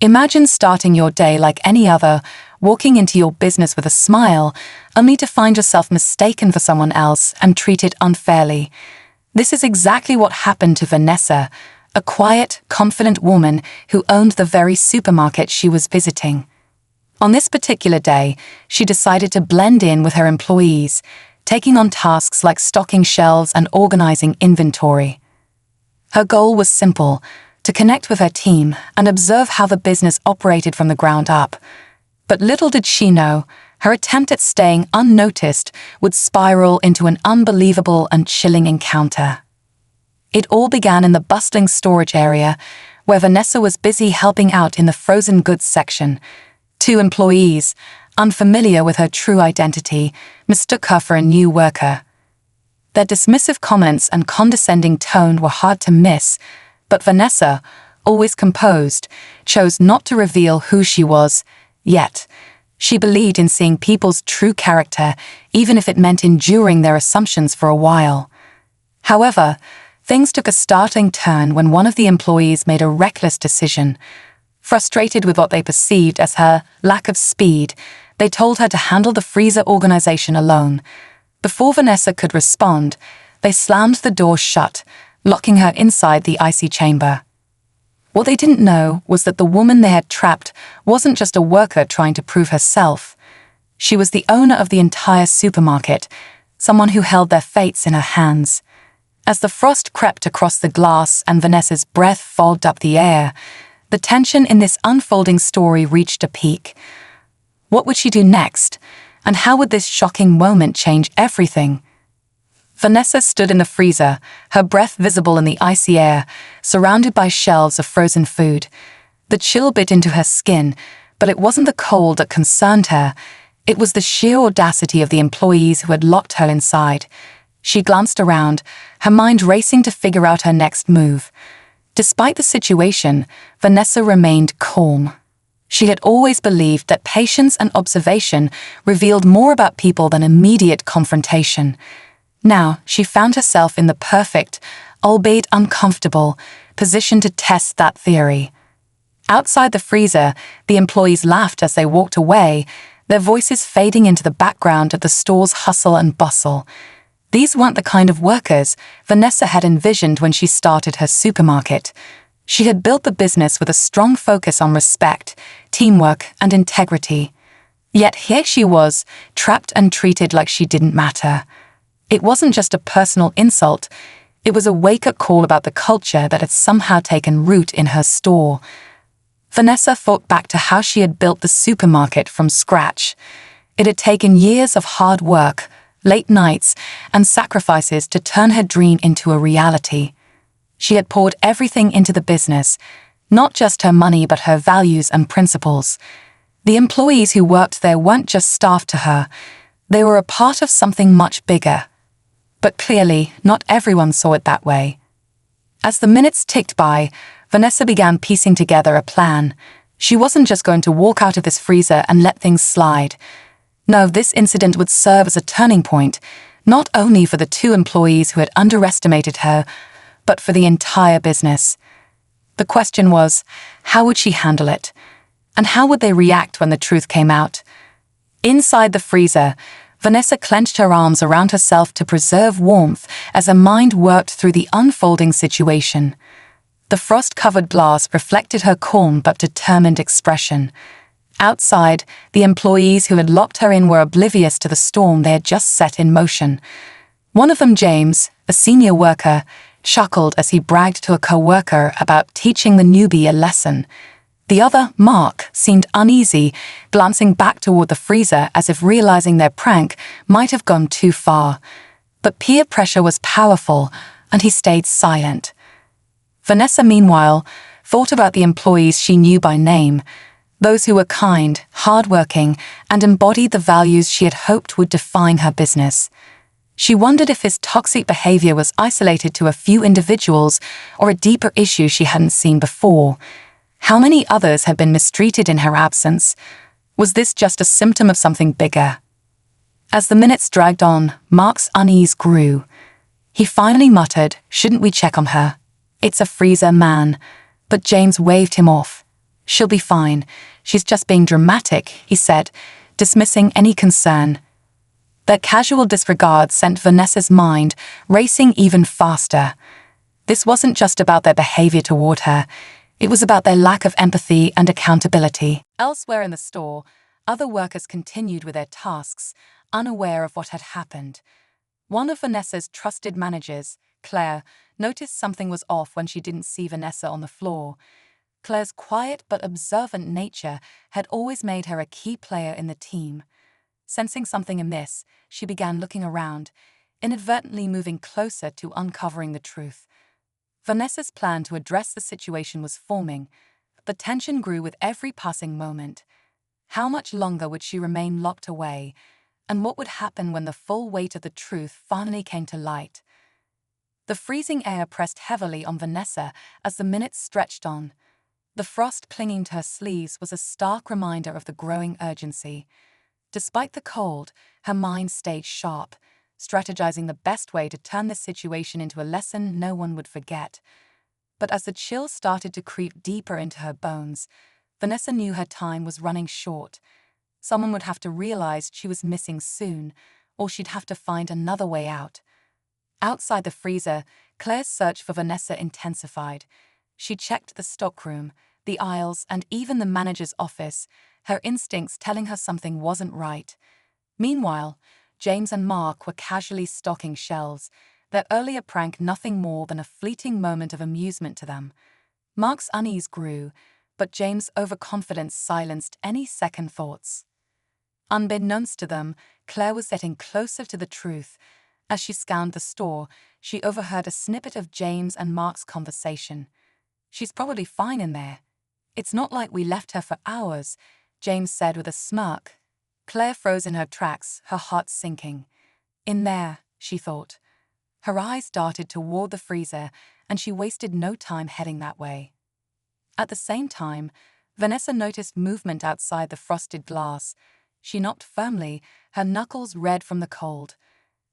Imagine starting your day like any other, walking into your business with a smile, only to find yourself mistaken for someone else and treated unfairly. This is exactly what happened to Vanessa, a quiet, confident woman who owned the very supermarket she was visiting. On this particular day, she decided to blend in with her employees, taking on tasks like stocking shelves and organizing inventory. Her goal was simple: to connect with her team and observe how the business operated from the ground up. But little did she know, her attempt at staying unnoticed would spiral into an unbelievable and chilling encounter. It all began in the bustling storage area, where Vanessa was busy helping out in the frozen goods section. Two employees, unfamiliar with her true identity, mistook her for a new worker. Their dismissive comments and condescending tone were hard to miss, but Vanessa, always composed, chose not to reveal who she was. Yet, she believed in seeing people's true character, even if it meant enduring their assumptions for a while. However, things took a startling turn when one of the employees made a reckless decision. Frustrated with what they perceived as her lack of speed, they told her to handle the freezer organization alone. Before Vanessa could respond, they slammed the door shut, locking her inside the icy chamber. What they didn't know was that the woman they had trapped wasn't just a worker trying to prove herself. She was the owner of the entire supermarket, someone who held their fates in her hands. As the frost crept across the glass and Vanessa's breath fogged up the air, the tension in this unfolding story reached a peak. What would she do next? And how would this shocking moment change everything? Vanessa stood in the freezer, her breath visible in the icy air, surrounded by shelves of frozen food. The chill bit into her skin, but it wasn't the cold that concerned her. It was the sheer audacity of the employees who had locked her inside. She glanced around, her mind racing to figure out her next move. Despite the situation, Vanessa remained calm. She had always believed that patience and observation revealed more about people than immediate confrontation. Now, she found herself in the perfect, albeit uncomfortable, position to test that theory. Outside the freezer, the employees laughed as they walked away, their voices fading into the background of the store's hustle and bustle. These weren't the kind of workers Vanessa had envisioned when she started her supermarket. She had built the business with a strong focus on respect, teamwork, and integrity. Yet here she was, trapped and treated like she didn't matter. It wasn't just a personal insult, it was a wake-up call about the culture that had somehow taken root in her store. Vanessa thought back to how she had built the supermarket from scratch. It had taken years of hard work, late nights, and sacrifices to turn her dream into a reality. She had poured everything into the business, not just her money but her values and principles. The employees who worked there weren't just staff to her, they were a part of something much bigger. But clearly, not everyone saw it that way. As the minutes ticked by, Vanessa began piecing together a plan. She wasn't just going to walk out of this freezer and let things slide. No, this incident would serve as a turning point, not only for the two employees who had underestimated her, but for the entire business. The question was, how would she handle it? And how would they react when the truth came out? Inside the freezer, Vanessa clenched her arms around herself to preserve warmth as her mind worked through the unfolding situation. The frost-covered glass reflected her calm but determined expression. Outside, the employees who had locked her in were oblivious to the storm they had just set in motion. One of them, James, a senior worker, chuckled as he bragged to a co-worker about teaching the newbie a lesson. The other, Mark, seemed uneasy, glancing back toward the freezer as if realizing their prank might have gone too far. But peer pressure was powerful, and he stayed silent. Vanessa, meanwhile, thought about the employees she knew by name, those who were kind, hardworking, and embodied the values she had hoped would define her business. She wondered if his toxic behavior was isolated to a few individuals or a deeper issue she hadn't seen before. How many others had been mistreated in her absence? Was this just a symptom of something bigger? As the minutes dragged on, Mark's unease grew. He finally muttered, "Shouldn't we check on her? It's a freezer, man." But James waved him off. "She'll be fine. She's just being dramatic," he said, dismissing any concern. That casual disregard sent Vanessa's mind racing even faster. This wasn't just about their behavior toward her. It was about their lack of empathy and accountability. Elsewhere in the store, other workers continued with their tasks, unaware of what had happened. One of Vanessa's trusted managers, Claire, noticed something was off when she didn't see Vanessa on the floor. Claire's quiet but observant nature had always made her a key player in the team. Sensing something amiss, she began looking around, inadvertently moving closer to uncovering the truth. Vanessa's plan to address the situation was forming, but tension grew with every passing moment. How much longer would she remain locked away, and what would happen when the full weight of the truth finally came to light? The freezing air pressed heavily on Vanessa as the minutes stretched on. The frost clinging to her sleeves was a stark reminder of the growing urgency. Despite the cold, her mind stayed sharp, strategizing the best way to turn this situation into a lesson no one would forget. But as the chill started to creep deeper into her bones, Vanessa knew her time was running short. Someone would have to realize she was missing soon, or she'd have to find another way out. Outside the freezer, Claire's search for Vanessa intensified. She checked the stockroom, the aisles, and even the manager's office, her instincts telling her something wasn't right. Meanwhile, James and Mark were casually stocking shelves, their earlier prank nothing more than a fleeting moment of amusement to them. Mark's unease grew, but James' overconfidence silenced any second thoughts. Unbeknownst to them, Claire was getting closer to the truth. As she scanned the store, she overheard a snippet of James and Mark's conversation. "She's probably fine in there. It's not like we left her for hours," James said with a smirk. Claire froze in her tracks, her heart sinking. In there, she thought. Her eyes darted toward the freezer, and she wasted no time heading that way. At the same time, Vanessa noticed movement outside the frosted glass. She knocked firmly, her knuckles red from the cold.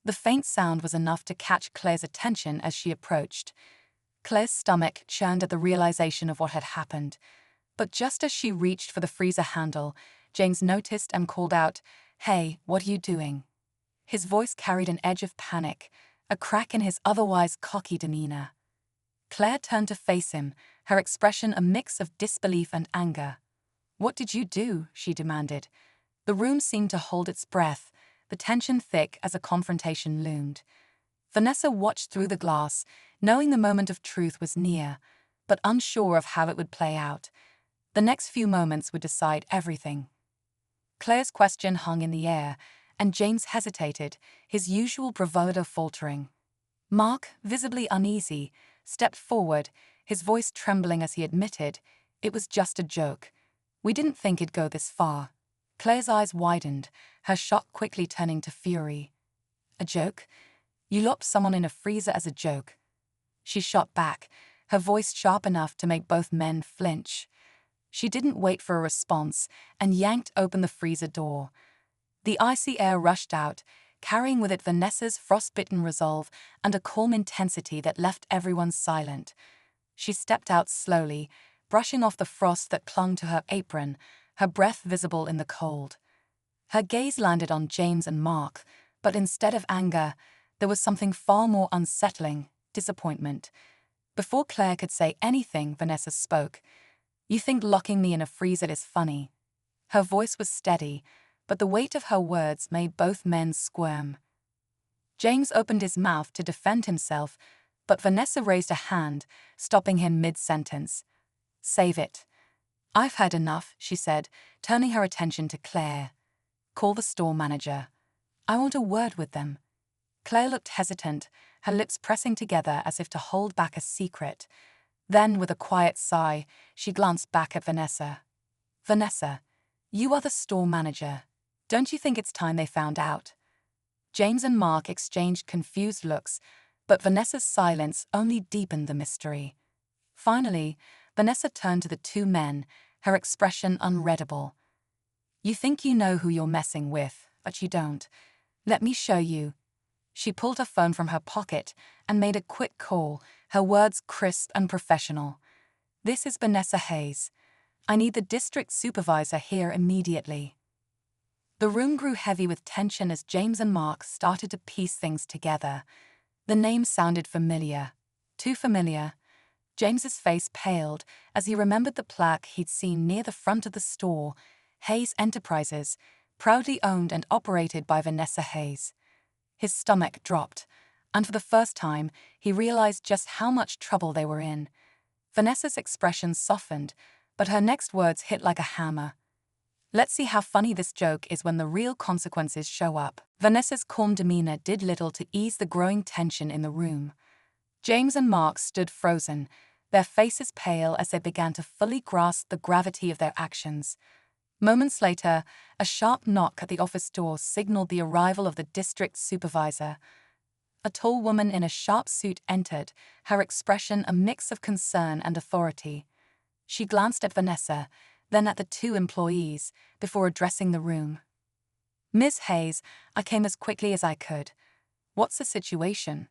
The faint sound was enough to catch Claire's attention as she approached. Claire's stomach churned at the realization of what had happened. But just as she reached for the freezer handle, James noticed and called out, "Hey, what are you doing?" His voice carried an edge of panic, a crack in his otherwise cocky demeanor. Claire turned to face him, her expression a mix of disbelief and anger. "What did you do?" she demanded. The room seemed to hold its breath, the tension thick as a confrontation loomed. Vanessa watched through the glass, knowing the moment of truth was near, but unsure of how it would play out. The next few moments would decide everything. Claire's question hung in the air, and James hesitated, his usual bravado faltering. Mark, visibly uneasy, stepped forward, his voice trembling as he admitted, "It was just a joke. We didn't think it'd go this far." Claire's eyes widened, her shock quickly turning to fury. "A joke? You locked someone in a freezer as a joke?" She shot back, her voice sharp enough to make both men flinch. She didn't wait for a response and yanked open the freezer door. The icy air rushed out, carrying with it Vanessa's frostbitten resolve and a calm intensity that left everyone silent. She stepped out slowly, brushing off the frost that clung to her apron, her breath visible in the cold. Her gaze landed on James and Mark, but instead of anger, there was something far more unsettling: disappointment. Before Claire could say anything, Vanessa spoke. "You think locking me in a freezer is funny?" Her voice was steady, but the weight of her words made both men squirm. James opened his mouth to defend himself, but Vanessa raised a hand, stopping him mid-sentence. "Save it. I've had enough," she said, turning her attention to Claire. "Call the store manager. I want a word with them." Claire looked hesitant, her lips pressing together as if to hold back a secret. Then, with a quiet sigh, she glanced back at Vanessa. "Vanessa, you are the store manager. Don't you think it's time they found out?" James and Mark exchanged confused looks, but Vanessa's silence only deepened the mystery. Finally, Vanessa turned to the two men, her expression unreadable. "You think you know who you're messing with, but you don't. Let me show you." She pulled her phone from her pocket and made a quick call, her words crisp and professional. "This is Vanessa Hayes. I need the district supervisor here immediately." The room grew heavy with tension as James and Mark started to piece things together. The name sounded familiar. Too familiar. James's face paled as he remembered the plaque he'd seen near the front of the store, Hayes Enterprises, proudly owned and operated by Vanessa Hayes. His stomach dropped, and for the first time, he realized just how much trouble they were in. Vanessa's expression softened, but her next words hit like a hammer. "Let's see how funny this joke is when the real consequences show up." Vanessa's calm demeanor did little to ease the growing tension in the room. James and Mark stood frozen, their faces pale as they began to fully grasp the gravity of their actions. Moments later, a sharp knock at the office door signaled the arrival of the district supervisor. A tall woman in a sharp suit entered, her expression a mix of concern and authority. She glanced at Vanessa, then at the two employees, before addressing the room. "Ms. Hayes, I came as quickly as I could. What's the situation?"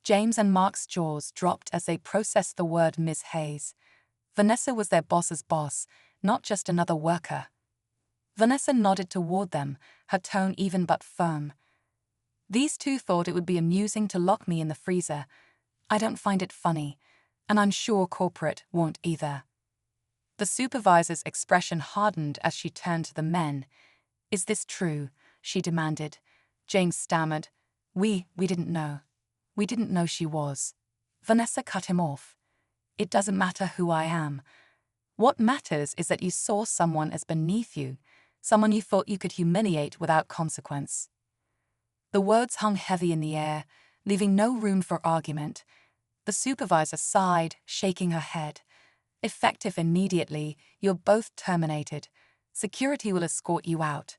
James and Mark's jaws dropped as they processed the word Ms. Hayes. Vanessa was their boss's boss, not just another worker. Vanessa nodded toward them, her tone even but firm. "These two thought it would be amusing to lock me in the freezer. I don't find it funny, and I'm sure corporate won't either." The supervisor's expression hardened as she turned to the men. "Is this true?" she demanded. James stammered. We didn't know. We didn't know she was." Vanessa cut him off. "It doesn't matter who I am. What matters is that you saw someone as beneath you, someone you thought you could humiliate without consequence." The words hung heavy in the air, leaving no room for argument. The supervisor sighed, shaking her head. "Effective immediately, you're both terminated. Security will escort you out."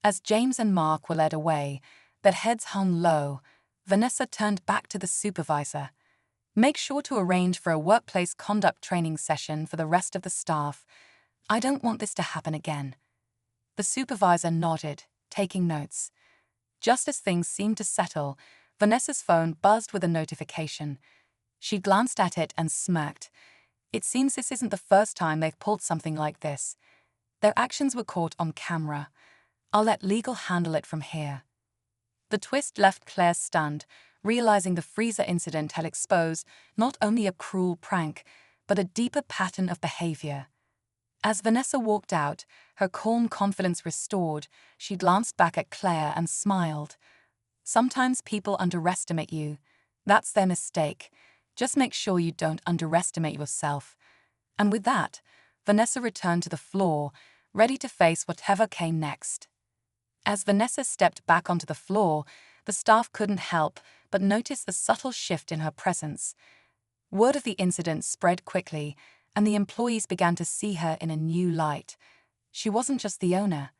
As James and Mark were led away, their heads hung low, Vanessa turned back to the supervisor. "Make sure to arrange for a workplace conduct training session for the rest of the staff. I don't want this to happen again." The supervisor nodded, taking notes. Just as things seemed to settle, Vanessa's phone buzzed with a notification. She glanced at it and smirked. It seems this isn't the first time they've pulled something like this. Their actions were caught on camera. I'll let legal handle it from here. The twist left Claire stunned, realizing the freezer incident had exposed not only a cruel prank, but a deeper pattern of behavior. As Vanessa walked out, her calm confidence restored, she glanced back at Claire and smiled. "Sometimes people underestimate you. That's their mistake. Just make sure you don't underestimate yourself." And with that, Vanessa returned to the floor, ready to face whatever came next. As Vanessa stepped back onto the floor, the staff couldn't help but notice a subtle shift in her presence. Word of the incident spread quickly, and the employees began to see her in a new light. She wasn't just the owner.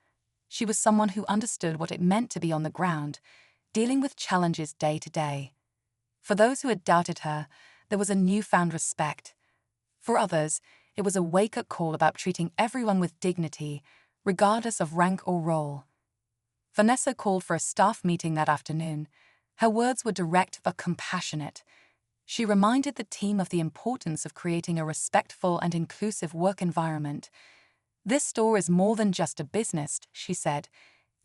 She was someone who understood what it meant to be on the ground, dealing with challenges day to day. For those who had doubted her, there was a newfound respect. For others, it was a wake-up call about treating everyone with dignity, regardless of rank or role. Vanessa called for a staff meeting that afternoon. Her words were direct but compassionate. She reminded the team of the importance of creating a respectful and inclusive work environment. "This store is more than just a business," she said.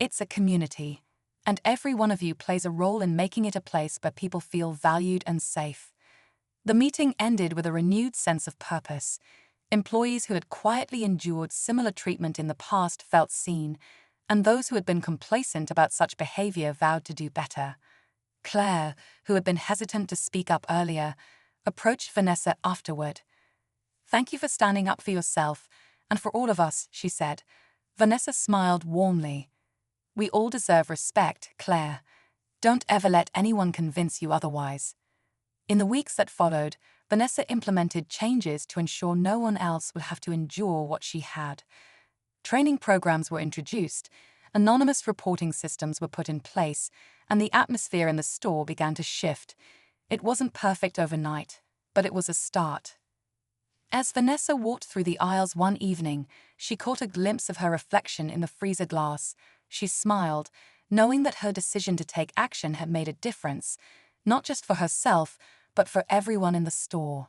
"It's a community, and every one of you plays a role in making it a place where people feel valued and safe." The meeting ended with a renewed sense of purpose. Employees who had quietly endured similar treatment in the past felt seen, and those who had been complacent about such behavior vowed to do better. Claire, who had been hesitant to speak up earlier, approached Vanessa afterward. "Thank you for standing up for yourself, and for all of us," she said. Vanessa smiled warmly. "We all deserve respect, Claire. Don't ever let anyone convince you otherwise." In the weeks that followed, Vanessa implemented changes to ensure no one else would have to endure what she had. Training programs were introduced, anonymous reporting systems were put in place, and the atmosphere in the store began to shift. It wasn't perfect overnight, but it was a start. As Vanessa walked through the aisles one evening, she caught a glimpse of her reflection in the freezer glass. She smiled, knowing that her decision to take action had made a difference, not just for herself, but for everyone in the store.